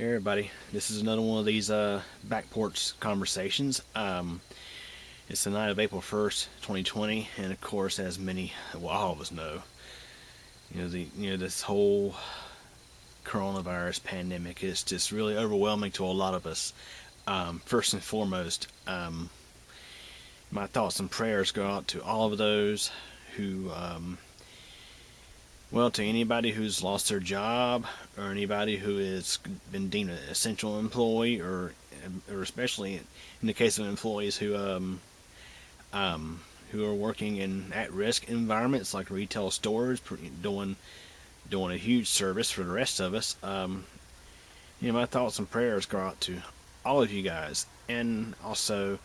Hey everybody, this is another one of these back porch conversations. It's the night of April 1st, 2020, and of course, as all of us know, this whole coronavirus pandemic is just really overwhelming to a lot of us. First and foremost, my thoughts and prayers go out to all of those who to anybody who's lost their job, or anybody who has been deemed an essential employee, or especially in the case of employees who are working in at-risk environments like retail stores, doing a huge service for the rest of us. My thoughts and prayers go out to all of you guys, and also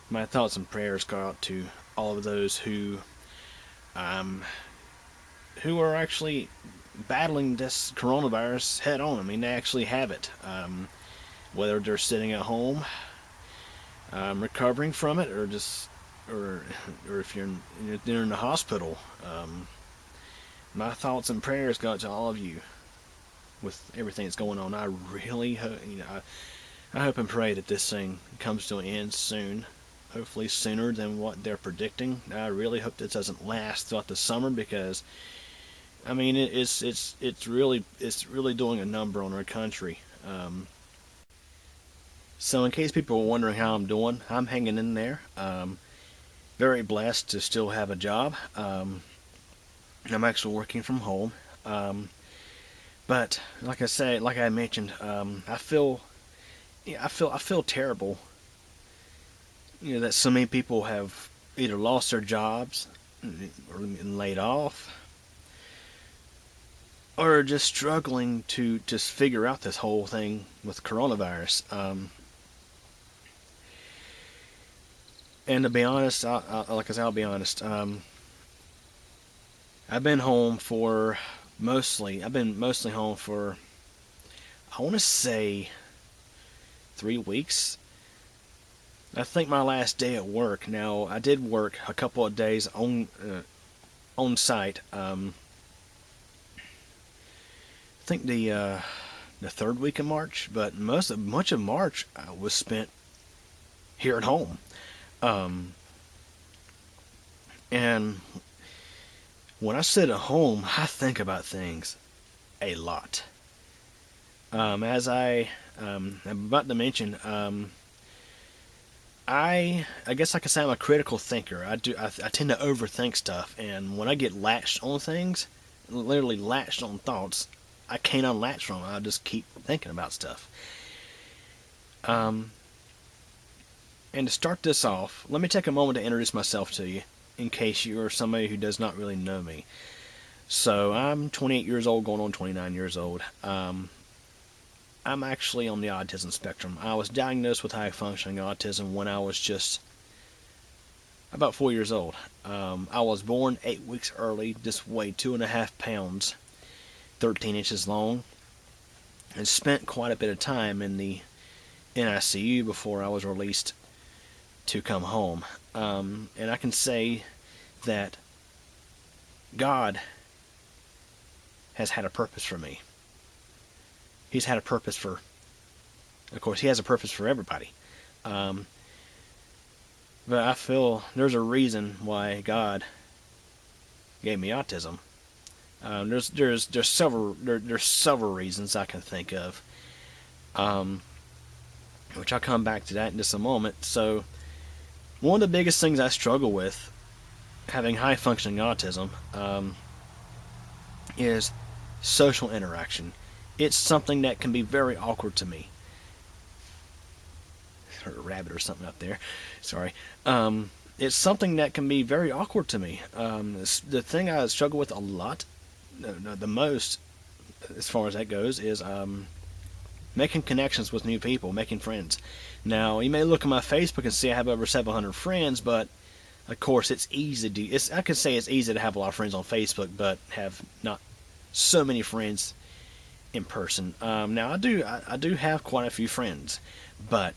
my thoughts and prayers go out to all of those um, who are actually battling this coronavirus head on. I mean, they actually have it. Whether they're sitting at home, recovering from it, or if you're in the hospital. My thoughts and prayers go out to all of you with everything that's going on. I really hope, I hope and pray that this thing comes to an end soon. Hopefully sooner than what they're predicting. I really hope this doesn't last throughout the summer, because I mean, it's really doing a number on our country. So in case people are wondering how I'm doing, I'm hanging in there. Very blessed to still have a job. I'm actually working from home. But like I mentioned, I feel terrible. That so many people have either lost their jobs or been laid off, or just struggling to just figure out this whole thing with coronavirus. And to be honest, I'll be honest. I've been mostly home for, I want to say, 3 weeks. I think my last day at work. Now, I did work a couple of days on site. I think the third week of March, but much of March was spent here at home. And when I sit at home, I think about things a lot. As I'm about to mention, I guess I could say I'm a critical thinker. I tend to overthink stuff, and when I get latched on things, literally latched on thoughts, I can't unlatch from them. I just keep thinking about stuff. And to start this off, let me take a moment to introduce myself to you, in case you are somebody who does not really know me. So I'm 28 years old, going on 29 years old. I'm actually on the autism spectrum. I was diagnosed with high-functioning autism when I was just about 4 years old. I was born 8 weeks early, just weighed 2.5 pounds, 13 inches long, and spent quite a bit of time in the NICU before I was released to come home. And I can say that God has had a purpose for me. He's had a purpose of course, He has a purpose for everybody. But I feel there's a reason why God gave me autism. There's several reasons I can think of, which I'll come back to that in just a moment. So, one of the biggest things I struggle with having high functioning autism is social interaction. It's something that can be very awkward to me. Heard a rabbit or something up there. Sorry. It's something that can be very awkward to me. The thing I struggle with a lot, the most, as far as that goes, is making connections with new people, making friends. Now, you may look at my Facebook and see I have over 700 friends, but of course, it's easy to. I could say it's easy to have a lot of friends on Facebook, but have not so many friends in person. Now, I do have quite a few friends, but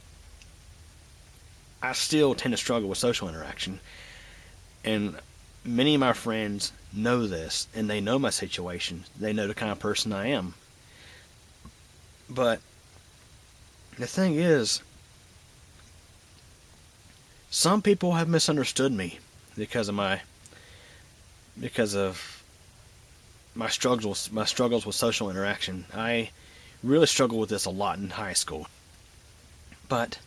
I still tend to struggle with social interaction. And many of my friends know this, and they know my situation. They know the kind of person I am. But The thing is, some people have misunderstood me because of because of my struggles with social interaction. I really struggled with this a lot in high school. But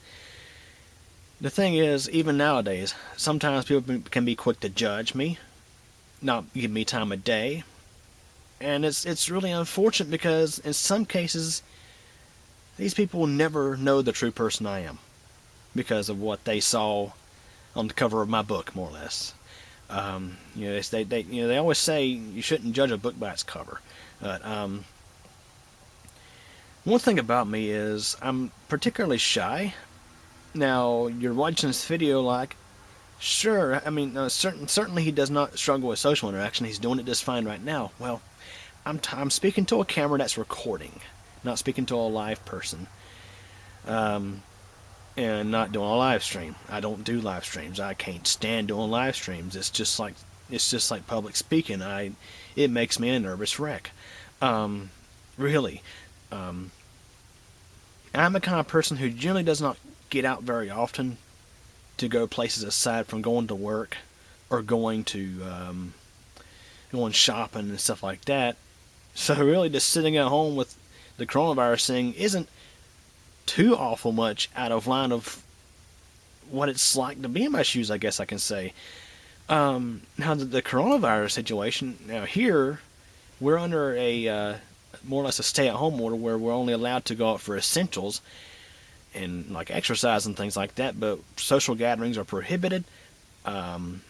the thing is, even nowadays, sometimes people can be quick to judge me, not give me time of day, and it's really unfortunate because in some cases these people will never know the true person I am because of what they saw on the cover of my book, more or less. They always say you shouldn't judge a book by its cover. But one thing about me is I'm particularly shy. Now you're watching this video like, sure, I mean, certainly he does not struggle with social interaction. He's doing it just fine right now. Well, I'm speaking to a camera that's recording, not speaking to a live person. And not doing a live stream. I don't do live streams. I can't stand doing live streams. It's just like public speaking. It makes me a nervous wreck. Really. I'm the kind of person who generally does not get out very often to go places aside from going to work or going shopping and stuff like that. So really, just sitting at home with the coronavirus thing isn't too awful much out of line of what it's like to be in my shoes, I guess I can say. Now, the coronavirus situation, now here, we're under a more or less a stay-at-home order where we're only allowed to go out for essentials and like exercise and things like that, but social gatherings are prohibited, and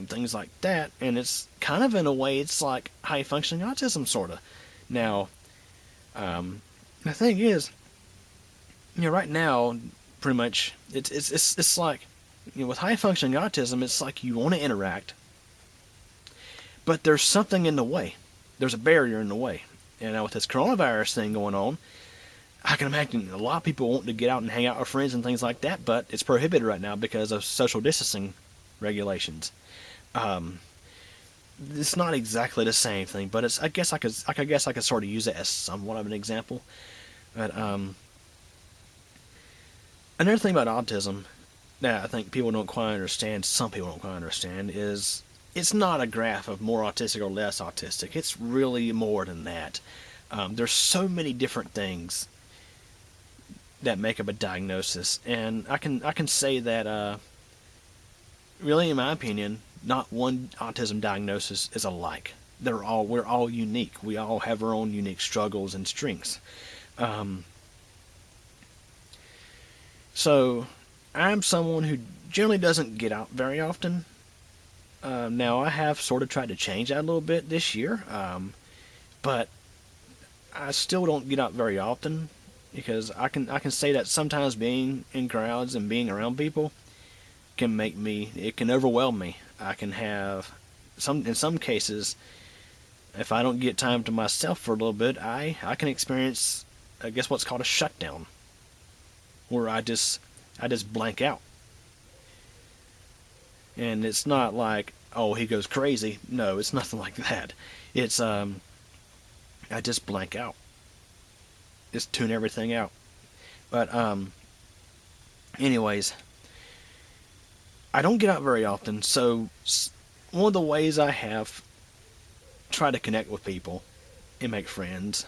things like that, and it's kind of, in a way, it's like high-functioning autism, sort of. Now, the thing is, right now, pretty much, it's like, with high-functioning autism, it's like you want to interact, but there's something in the way. There's a barrier in the way. And now with this coronavirus thing going on, I can imagine a lot of people want to get out and hang out with friends and things like that, but it's prohibited right now because of social distancing regulations. It's not exactly the same thing, but I guess I could sort of use it as somewhat of an example. But another thing about autism that I think people don't quite understand, some people don't quite understand, is it's not a graph of more autistic or less autistic. It's really more than that. There's so many different things that make up a diagnosis, and I can say that really, in my opinion, not one autism diagnosis is alike. We're all unique. We all have our own unique struggles and strengths. So I'm someone who generally doesn't get out very often. Now I have sort of tried to change that a little bit this year, but I still don't get out very often because I can say that sometimes being in crowds and being around people it can overwhelm me. I can have in some cases, if I don't get time to myself for a little bit, I can experience, I guess, what's called a shutdown, where I just blank out. And it's not like, oh, he goes crazy. No, it's nothing like that. It's I just blank out. Just tune everything out. But anyways, I don't get out very often, so one of the ways I have tried to connect with people and make friends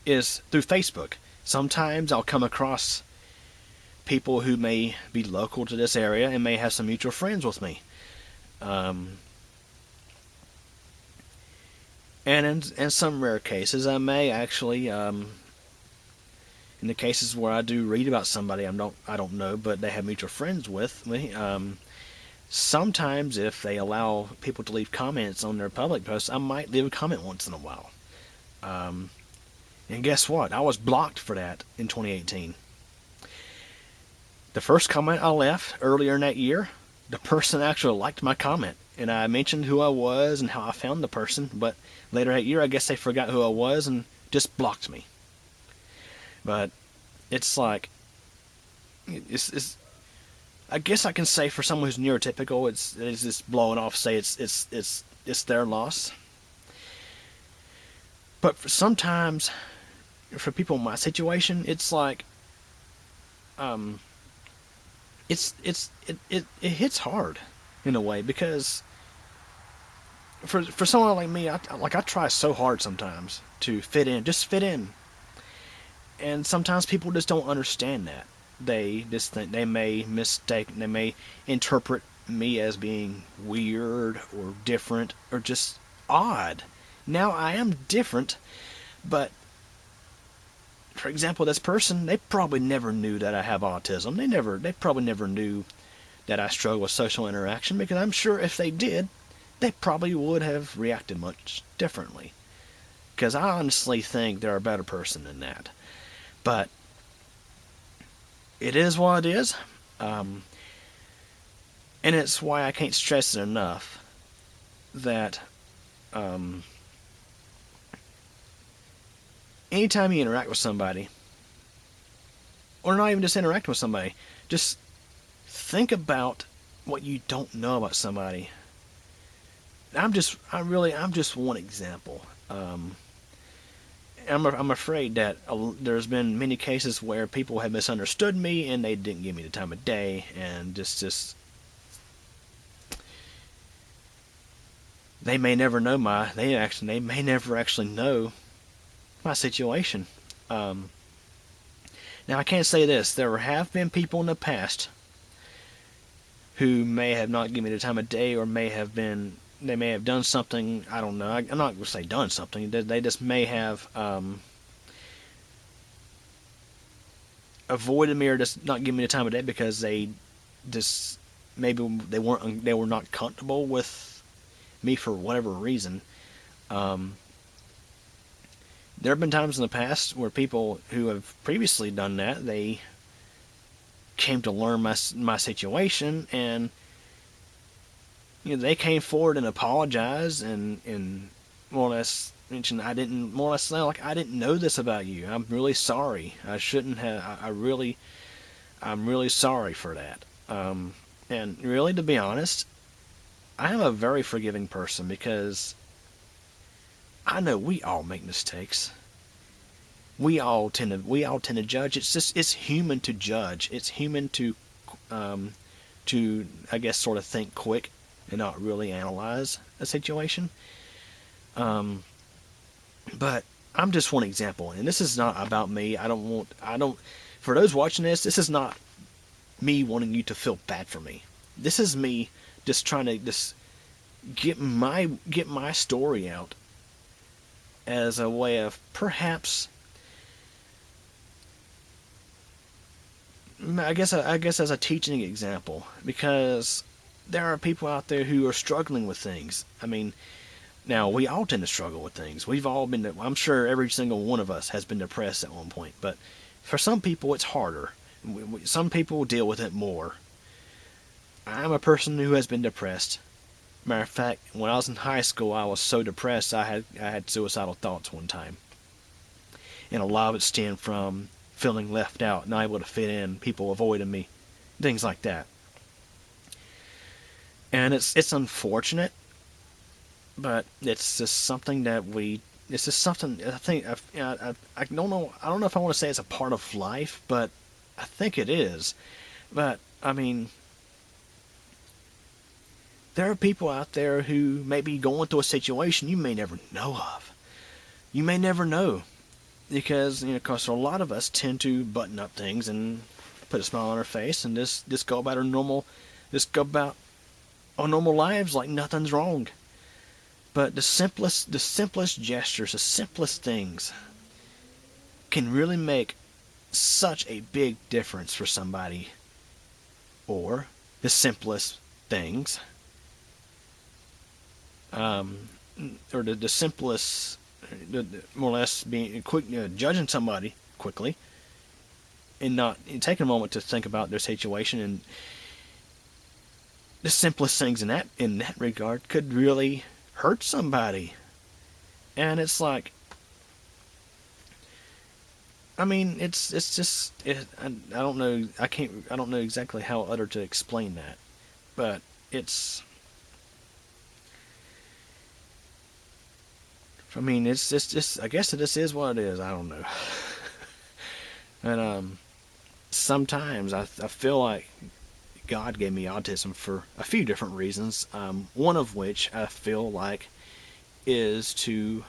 is through Facebook. Sometimes I'll come across people who may be local to this area and may have some mutual friends with me. And in some rare cases, I may actually, in the cases where I do read about somebody I don't know, but they have mutual friends with me, sometimes if they allow people to leave comments on their public posts, I might leave a comment once in a while. And guess what? I was blocked for that in 2018. The first comment I left earlier in that year, the person actually liked my comment, and I mentioned who I was and how I found the person, but later that year I guess they forgot who I was and just blocked me. But it's like, I guess I can say for someone who's neurotypical, it's just blowing off, say it's their loss. But sometimes, for people in my situation, it's like it hits hard in a way because for someone like me, I try so hard sometimes to fit in, just fit in, and sometimes people just don't understand that. They just think they may interpret me as being weird or different or just odd. Now I am different, but for example, this person, they probably never knew that I have autism. They probably never knew that I struggle with social interaction because I'm sure if they did, they probably would have reacted much differently. Because I honestly think they're a better person than that. But it is what it is. Um, and it's why I can't stress it enough that um, anytime you interact with somebody, or not even just interact with somebody, just think about what you don't know about somebody. I'm just one example. I'm afraid that there's been many cases where people have misunderstood me and they didn't give me the time of day, and just they may never know they may never actually know my situation. Um, Now I can't say this. There have been people in the past who may have not given me the time of day, or they may have done something. I don't know. I'm not going to say done something. They just may have avoided me or just not giving me the time of day because they just maybe they were not comfortable with me for whatever reason. Um, there have been times in the past where people who have previously done that, they came to learn my situation, and they came forward and apologized and more or less mentioned I didn't more or less sound like I didn't know this about you. I'm really sorry. I shouldn't have. I'm really sorry for that. And really, to be honest, I am a very forgiving person because I know we all make mistakes. We all tend to judge. It's human to judge. It's human um, to I guess sort of think quick and not really analyze a situation. Um, but I'm just one example, and this is not about me. I don't. For those watching this is not me wanting you to feel bad for me. This is me just trying to just get my story out as a way of perhaps I guess as a teaching example, because there are people out there who are struggling with things. I mean, now we all tend to struggle with things. We've all been. I'm sure every single one of us has been depressed at one point, but for some people it's harder. Some people deal with it more. I'm a person who has been depressed. Matter of fact, when I was in high school, I was so depressed I had suicidal thoughts one time, and a lot of it stemmed from feeling left out, not able to fit in, people avoiding me, things like that. And it's unfortunate, but it's just something that we. It's just something I think I don't know. I don't know if I want to say it's a part of life, but I think it is. But I mean, there are people out there who may be going through a situation you may never know of. You may never know because cause a lot of us tend to button up things and put a smile on our face and just go about just go about our normal lives like nothing's wrong. But the simplest gestures, the simplest things can really make such a big difference for somebody. Or the simplest things, um, or the simplest, more or less being quick, judging somebody quickly, and not taking a moment to think about their situation, and the simplest things in that regard could really hurt somebody. And it's like, I mean, it's just I don't know. I don't know exactly how other to explain that, but it's. I mean, it's just I guess this is what it is. I don't know. And sometimes I feel like God gave me autism for a few different reasons. One of which I feel like is to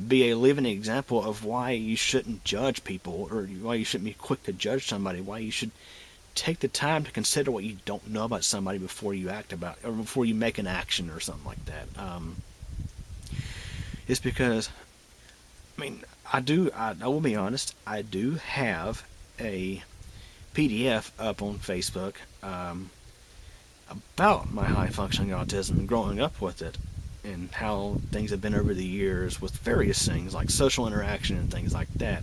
be a living example of why you shouldn't judge people, or why you shouldn't be quick to judge somebody, why you should take the time to consider what you don't know about somebody before you act about, or before you make an action or something like that. It's because, I mean, I will be honest, I do have a PDF up on Facebook about my high functioning autism and growing up with it, and how things have been over the years with various things like social interaction and things like that.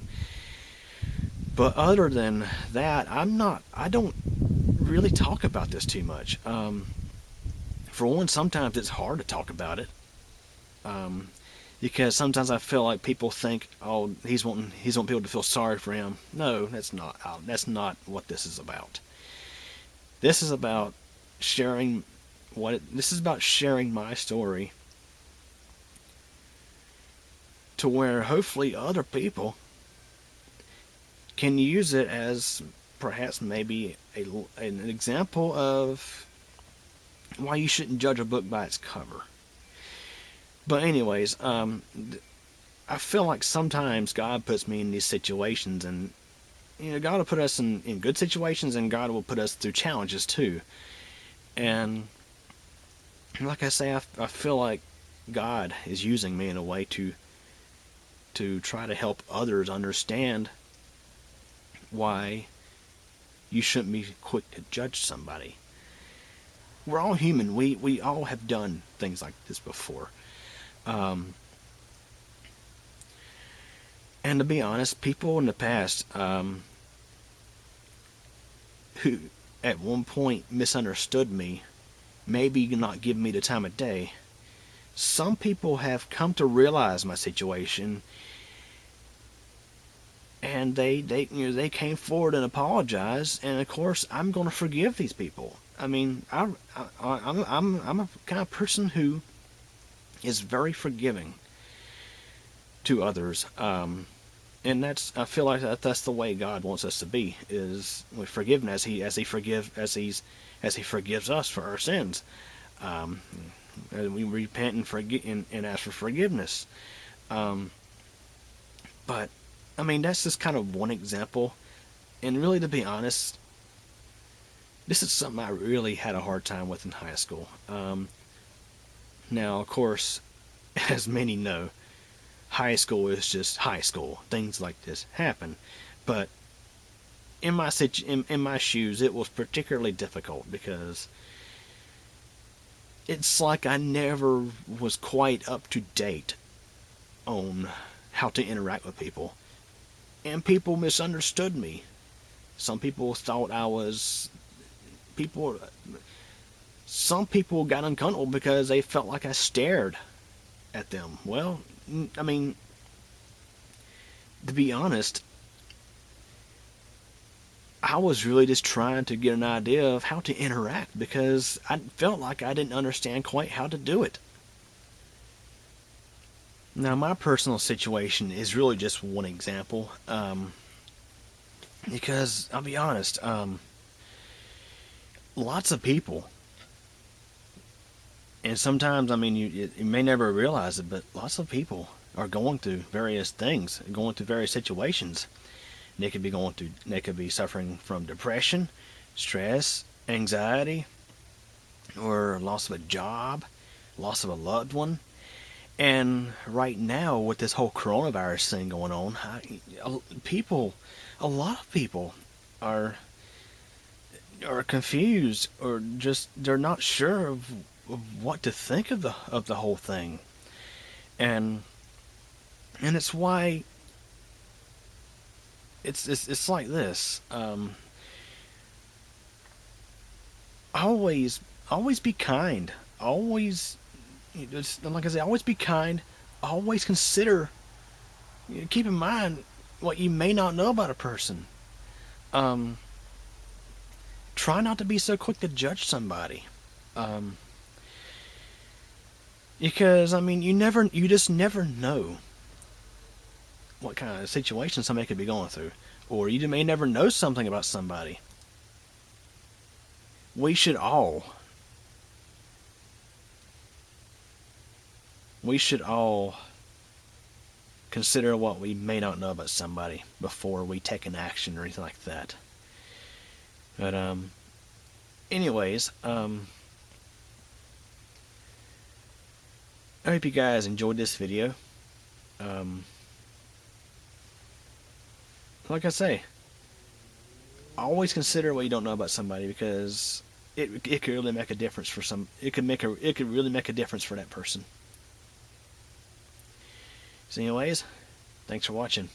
But other than that, I don't really talk about this too much. For one, sometimes it's hard to talk about it. Because sometimes I feel like people think, oh, he's wanting people to feel sorry for him. No, that's not what this is about. This is about sharing this is about sharing my story, to where hopefully other people can use it as perhaps maybe an example of why you shouldn't judge a book by its cover. But anyways, I feel like sometimes God puts me in these situations, and God will put us in good situations, and God will put us through challenges too. And like I say, I feel like God is using me in a way to try to help others understand why you shouldn't be quick to judge somebody. We're all human. We all have done things like this before. And to be honest, people in the past who at one point misunderstood me, maybe not giving me the time of day, some people have come to realize my situation, and they came forward and apologized, and of course I'm going to forgive these people. I mean, I'm a kind of person who is very forgiving to others, and I feel like that's the way God wants us to be, is with forgiveness. As he forgives us for our sins. We repent and ask for forgiveness. But I mean, that's just kind of one example, and really, to be honest, this is something I really had a hard time with in high school. Now, of course, as many know, high school is just high school. Things like this happen. But in my shoes, it was particularly difficult, because it's like I never was quite up to date on how to interact with people. And people misunderstood me. Some people thought some people got uncomfortable because they felt like I stared at them. Well, I mean, to be honest, I was really just trying to get an idea of how to interact, because I felt like I didn't understand quite how to do it. Now, my personal situation is really just one example, because I'll be honest, lots of people, and sometimes, I mean, you may never realize it, but lots of people are going through various things, going through various situations. They could be suffering from depression, stress, anxiety, or loss of a job, loss of a loved one. And right now, with this whole coronavirus thing going on, a lot of people are confused, or just they're not sure of what to think of the whole thing, and it's why it's like this. Always be kind. Always, like I say, always be kind. Always consider. Keep in mind what you may not know about a person. Try not to be so quick to judge somebody. Because, I mean, you just never know what kind of situation somebody could be going through, or you may never know something about somebody. We should all consider what we may not know about somebody before we take an action or anything like that. But anyways, I hope you guys enjoyed this video. Like I say, always consider what you don't know about somebody, because it could really make a difference for some. It could really make a difference for that person. So anyways, thanks for watching.